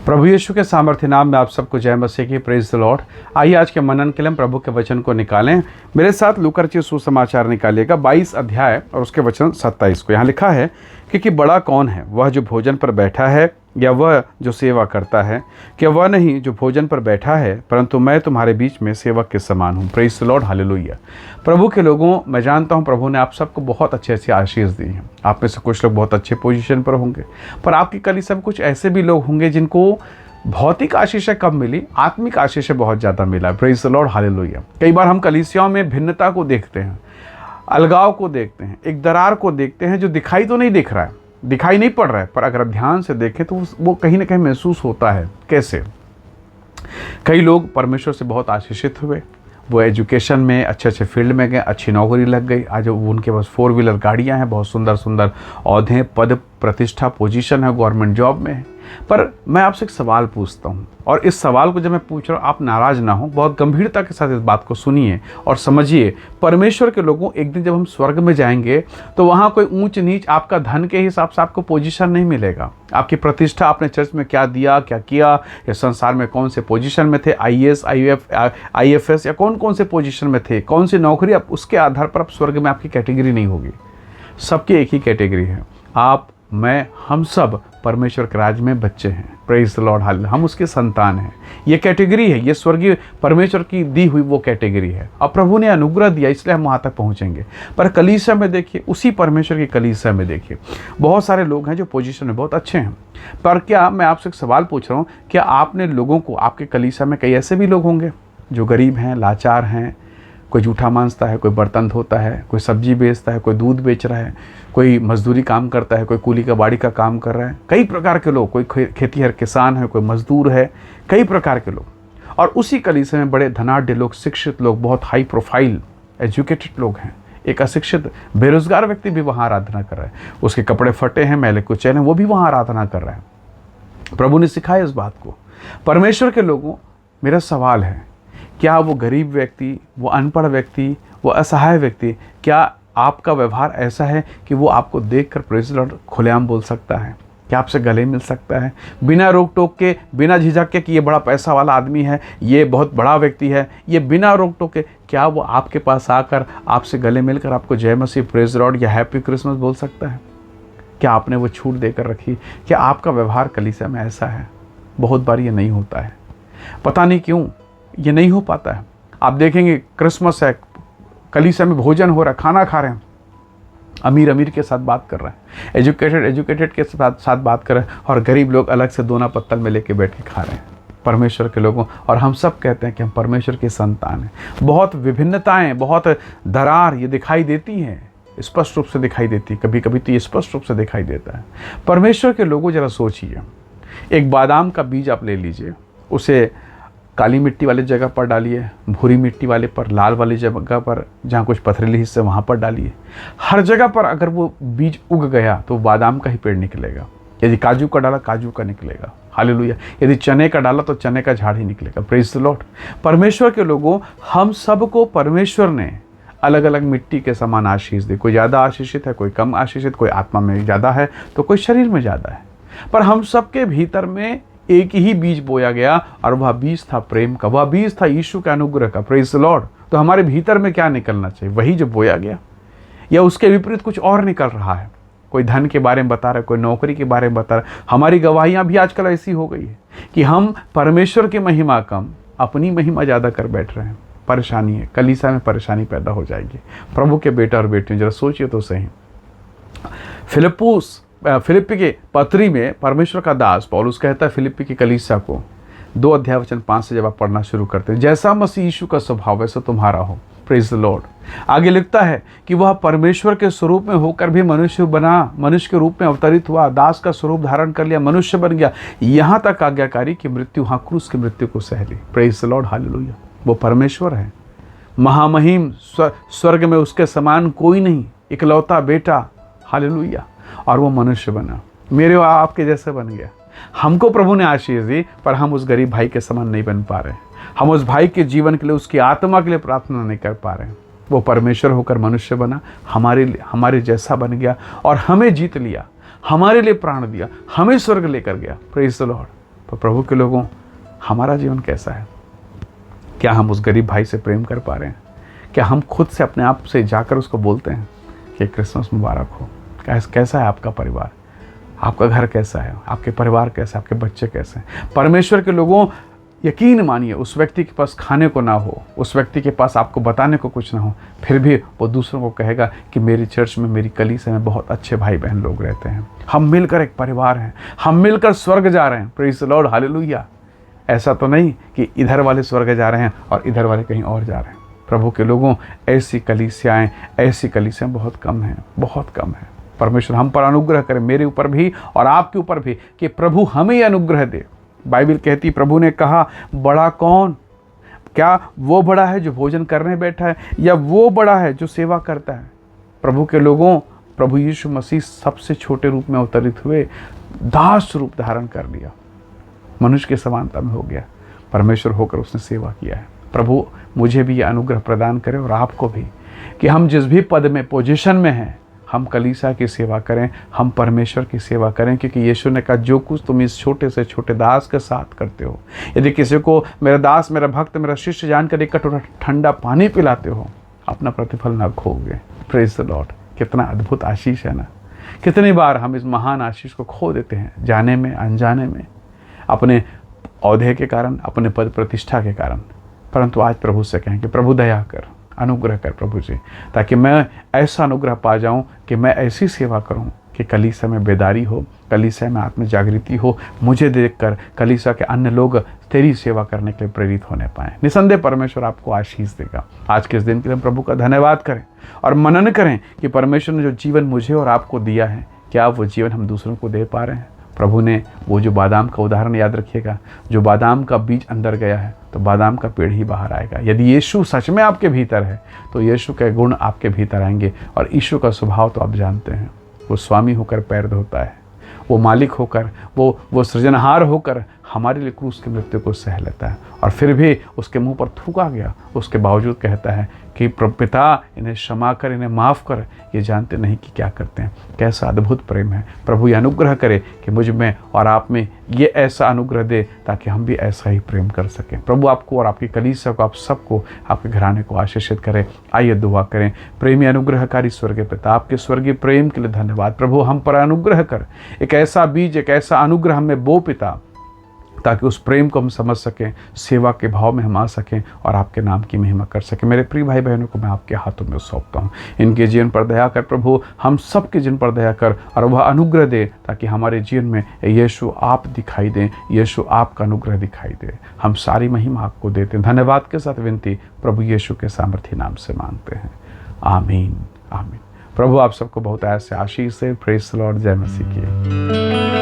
प्रभु यीशु के सामर्थ्य नाम में आप सबको जय मसीह की। Praise the Lord. आइए आज के मनन के लिए हम प्रभु के वचन को निकालें। मेरे साथ लूका रचित सुसमाचार निकालिएगा 22 अध्याय और उसके वचन 27 को। यहाँ लिखा है कि बड़ा कौन है, वह जो भोजन पर बैठा है या वह जो सेवा करता है? क्या वह नहीं जो भोजन पर बैठा है, परंतु मैं तुम्हारे बीच में सेवक के समान हूँ। Praise the Lord, hallelujah. प्रभु के लोगों, मैं जानता हूँ प्रभु ने आप सबको बहुत अच्छे अच्छे आशीष दी हैं। आप में से कुछ लोग बहुत अच्छे पोजीशन पर होंगे, पर आपकी कलीसिया में कुछ ऐसे भी लोग होंगे जिनको भौतिक आशीषें कम मिली, आत्मिक आशीषें बहुत ज़्यादा मिला। Praise the Lord, hallelujah. कई बार हम कलीसियाओं में भिन्नता को देखते हैं, अलगाव को देखते हैं, एक दरार को देखते हैं जो दिखाई तो नहीं दिख रहा है, दिखाई नहीं पड़ रहा है, पर अगर ध्यान से देखें तो वो कहीं ना कहीं महसूस होता है। कैसे? कई लोग परमेश्वर से बहुत आशीषित हुए, वो एजुकेशन में अच्छे अच्छे फील्ड में गए, अच्छी नौकरी लग गई, आज उनके पास 4 व्हीलर गाड़ियां हैं, बहुत सुंदर सुंदर औहदे, पद, प्रतिष्ठा, पोजीशन है, गवर्नमेंट जॉब में है। पर मैं आपसे एक सवाल पूछता हूँ, और इस सवाल को जब मैं पूछ रहा हूँ आप नाराज़ ना हो, बहुत गंभीरता के साथ इस बात को सुनिए और समझिए। परमेश्वर के लोगों, एक दिन जब हम स्वर्ग में जाएंगे तो वहाँ कोई ऊंच नीच, आपका धन के हिसाब से आपको पोजीशन नहीं मिलेगा। आपकी प्रतिष्ठा, आपने चर्च में क्या दिया, क्या किया, या संसार में कौन से पोजीशन में थे, IAS, IFS या कौन कौन से पोजीशन में थे, कौन सी नौकरी, आप उसके आधार पर आप स्वर्ग में आपकी कैटेगरी नहीं होगी। सबकी एक ही कैटेगरी है। आप, मैं, हम सब परमेश्वर के राज में बच्चे हैं। Praise the Lord, hallelujah. हम उसके संतान हैं। ये कैटेगरी है, ये स्वर्गीय परमेश्वर की दी हुई वो कैटेगरी है। अब प्रभु ने अनुग्रह दिया, इसलिए हम वहाँ तक पहुँचेंगे। पर कलीसिया में देखिए, उसी परमेश्वर की कलीसिया में देखिए, बहुत सारे लोग हैं जो पोजीशन में बहुत अच्छे हैं। पर क्या, मैं आपसे एक सवाल पूछ रहा हूँ, क्या आपने लोगों को, आपके कलीसिया में कई ऐसे भी लोग होंगे जो गरीब हैं, लाचार हैं, कोई जूठा मांसता है, कोई बर्तन धोता है, कोई सब्जी बेचता है, कोई दूध बेच रहा है, कोई मजदूरी काम करता है, कोई कूली का बाड़ी का काम कर रहा है, कई प्रकार के लोग, कोई खेतीहर किसान है, कोई मजदूर है, कई प्रकार के लोग। और उसी कलीसिया में बड़े धनाढ़ लोग, शिक्षित लोग, बहुत हाई प्रोफाइल एजुकेटेड लोग हैं। एक अशिक्षित बेरोजगार व्यक्ति भी वहाँ आराधना कर रहा है, उसके कपड़े फटे हैं, मैले कुचैल हैं, वो भी वहाँ आराधना कर रहा है। प्रभु ने सिखाया इस बात को। परमेश्वर के लोगों, मेरा सवाल है, क्या वो गरीब व्यक्ति, वो अनपढ़ व्यक्ति, वो असहाय व्यक्ति, क्या आपका व्यवहार ऐसा है कि वो आपको देखकर प्रेज़ द लॉर्ड खुलेआम बोल सकता है? क्या आपसे गले मिल सकता है बिना रोक टोक के, बिना झिझक के कि ये बड़ा पैसा वाला आदमी है, ये बहुत बड़ा व्यक्ति है, ये बिना रोक टोक के क्या वो आपके पास आकर आपसे गले मिलकर आपको जय मसीह, प्रेज़ द लॉर्ड या हैप्पी क्रिसमस बोल सकता है? क्या आपने वो छूट देकर रखी? क्या आपका व्यवहार कलीसिया में ऐसा है? बहुत बार ये नहीं होता है। पता नहीं क्यों ये नहीं हो पाता है। आप देखेंगे क्रिसमस है, कलीसिया में भोजन हो रहा है, खाना खा रहे हैं, अमीर अमीर के साथ बात कर रहे हैं, एजुकेटेड के साथ बात कर रहे हैं, और गरीब लोग अलग से दोना पत्तल में लेके बैठ के खा रहे हैं। परमेश्वर के लोगों, और हम सब कहते हैं कि हम परमेश्वर के संतान हैं। बहुत विभिन्नताएं, बहुत दरार ये दिखाई देती हैं, स्पष्ट रूप से दिखाई देती है, कभी कभी तो ये स्पष्ट रूप से दिखाई देता है। परमेश्वर के लोगों, जरा सोचिए, एक बादाम का बीज आप ले लीजिए, उसे काली मिट्टी वाली जगह पर डालिए, भूरी मिट्टी वाले पर, लाल वाली जगह पर, जहाँ कुछ पथरीली हिस्से वहाँ पर डालिए। हर जगह पर अगर वो बीज उग गया तो बादाम का ही पेड़ निकलेगा। यदि काजू का डाला, काजू का निकलेगा। हालेलुया। यदि चने का डाला तो चने का झाड़ ही निकलेगा। Praise the Lord. परमेश्वर के लोगों, हम सबको परमेश्वर ने अलग अलग मिट्टी के समान आशीष दी। कोई ज़्यादा आशीषित है, कोई कम आशीषित, कोई आत्मा में ज़्यादा है तो कोई शरीर में ज़्यादा है, पर हम सबके भीतर में एक ही बीज बोया गया, और वह बीज था प्रेम का, वह बीज था यीशु के अनुग्रह का। Praise the Lord. तो हमारे भीतर में क्या निकलना चाहिए? वही जो बोया गया, या उसके विपरीत कुछ और निकल रहा है? कोई धन के बारे में बता रहा है, कोई नौकरी के बारे में बता रहा है। हमारी गवाहियाँ भी आजकल ऐसी हो गई है कि हम परमेश्वर की महिमा कम, अपनी महिमा ज़्यादा कर बैठ रहे हैं। परेशानी है, कलीसिया में परेशानी पैदा हो जाएगी। प्रभु के बेटा और बेटियों, जरा सोचिए तो सही। फिलिप्पी के पत्री में परमेश्वर का दास पौलुस कहता है फिलिप्पी की कलीसिया को, 2 अध्याय वचन 5 से जब आप पढ़ना शुरू करते हैं, जैसा मसीह यीशु का स्वभाव वैसा तुम्हारा हो। Praise the Lord. आगे लिखता है कि वह परमेश्वर के स्वरूप में होकर भी मनुष्य बना, मनुष्य के रूप में अवतरित हुआ, दास का स्वरूप धारण कर लिया, मनुष्य बन गया, यहाँ तक आज्ञाकारी की मृत्यु, हाँ, क्रूस की मृत्यु को सह ली। Praise the Lord, hallelujah. वो परमेश्वर है, महामहिम, स्वर्ग में उसके समान कोई नहीं, इकलौता बेटा। हालेलुया। और वो मनुष्य बना, मेरे और आपके जैसे बन गया। हमको प्रभु ने आशीष दी, पर हम उस गरीब भाई के समान नहीं बन पा रहे। हम उस भाई के जीवन के लिए, उसकी आत्मा के लिए प्रार्थना नहीं कर पा रहे। वो परमेश्वर होकर मनुष्य बना, हमारे जैसा बन गया, और हमें जीत लिया, हमारे लिए प्राण दिया, हमें स्वर्ग लेकर गया। Praise the Lord. पर प्रभु के लोगों, हमारा जीवन कैसा है? क्या हम उस गरीब भाई से प्रेम कर पा रहे हैं? क्या हम खुद से अपने आप से जाकर उसको बोलते हैं कि क्रिसमस मुबारक हो? कैसा है आपका परिवार? आपका घर कैसा है? आपके परिवार कैसा है? आपके बच्चे कैसे हैं? परमेश्वर के लोगों, यकीन मानिए, उस व्यक्ति के पास खाने को ना हो, उस व्यक्ति के पास आपको बताने को कुछ ना हो, फिर भी वो दूसरों को कहेगा कि मेरी चर्च में, मेरी कलीसिया में बहुत अच्छे भाई बहन लोग रहते हैं, हम मिलकर एक परिवार हैं, हम मिलकर स्वर्ग जा रहे हैं। Praise the Lord, hallelujah. ऐसा तो नहीं कि इधर वाले स्वर्ग जा रहे हैं और इधर वाले कहीं और जा रहे हैं। प्रभु के लोगों, ऐसी कलीसियाएँ बहुत कम हैं, बहुत कम हैं। परमेश्वर हम पर अनुग्रह करे, मेरे ऊपर भी और आपके ऊपर भी, कि प्रभु हमें अनुग्रह दे। बाइबल कहती, प्रभु ने कहा, बड़ा कौन? क्या वो बड़ा है जो भोजन करने बैठा है, या वो बड़ा है जो सेवा करता है? प्रभु के लोगों, प्रभु यीशु मसीह सबसे छोटे रूप में अवतरित हुए, दास रूप धारण कर लिया, मनुष्य के समानता में हो गया, परमेश्वर होकर उसने सेवा किया है। प्रभु मुझे भी यह अनुग्रह प्रदान करे और आपको भी, कि हम जिस भी पद में, पोजीशन में हैं, हम कलीसिया की सेवा करें, हम परमेश्वर की सेवा करें। क्योंकि यीशु ने कहा, जो कुछ तुम इस छोटे से छोटे दास के साथ करते हो, यदि किसी को मेरा दास, मेरा भक्त, मेरा शिष्य जानकर एक कटोरा ठंडा पानी पिलाते हो, अपना प्रतिफल ना खोओगे। Praise the Lord. कितना अद्भुत आशीष है ना। कितनी बार हम इस महान आशीष को खो देते हैं, जाने में, अनजाने में, अपने औहदे के कारण, अपने पद प्रतिष्ठा के कारण। परंतु आज प्रभु से कहें कि प्रभु दया कर, अनुग्रह कर प्रभु जी, ताकि मैं ऐसा अनुग्रह पा जाऊं कि मैं ऐसी सेवा करूं कि कलीसिया में बेदारी हो, कलीसिया में आत्म जागृति हो, मुझे देखकर कलीसिया के अन्य लोग तेरी सेवा करने के लिए प्रेरित होने पाएं। निसंदेह परमेश्वर आपको आशीष देगा। आज के इस दिन के लिए प्रभु का धन्यवाद करें और मनन करें कि परमेश्वर ने जो जीवन मुझे और आपको दिया है, क्या वो जीवन हम दूसरों को दे पा रहे हैं? प्रभु ने वो जो बादाम का उदाहरण याद रखिएगा, जो बादाम का बीज अंदर गया है तो बादाम का पेड़ ही बाहर आएगा। यदि यीशु सच में आपके भीतर है तो यीशु के गुण आपके भीतर आएंगे। और यीशु का स्वभाव तो आप जानते हैं, वो स्वामी होकर पैर धोता है, वो मालिक होकर, वो सृजनहार होकर हमारे लिए क्रूस की मृत्यु को सह लेता है। और फिर भी उसके मुंह पर थूका गया, उसके बावजूद कहता है कि पिता, इन्हें क्षमा कर, इन्हें माफ़ कर, ये जानते नहीं कि क्या करते हैं। कैसा अद्भुत प्रेम है। प्रभु ये अनुग्रह करे कि मुझ में और आप में ये ऐसा अनुग्रह दे ताकि हम भी ऐसा ही प्रेम कर सकें। प्रभु आपको और आपकी कलीसिया को, आप सबको, आपके घराने को आशीषित करें। आइए दुआ करें। प्रेमी अनुग्रहकारी स्वर्गीय पिता, आपके स्वर्गीय प्रेम के लिए धन्यवाद। प्रभु हम पर अनुग्रह कर, एक ऐसा बीज, एक ऐसा अनुग्रह हमें बो पिता, ताकि उस प्रेम को हम समझ सकें, सेवा के भाव में हम आ सकें और आपके नाम की महिमा कर सकें। मेरे प्रिय भाई बहनों को मैं आपके हाथों में सौंपता हूँ। इनके जीवन पर दया कर प्रभु, हम सब के जीवन पर दया कर और वह अनुग्रह दे ताकि हमारे जीवन में यीशु आप दिखाई दें, यीशु आपका अनुग्रह दिखाई दे। हम सारी महिमा आपको देते हैं। धन्यवाद के साथ विनती प्रभु यीशु के सामर्थी नाम से मांगते हैं, आमीन, आमीन। प्रभु आप सबको बहुत ऐसे आशीष से। Praise the Lord. जय मसीह की।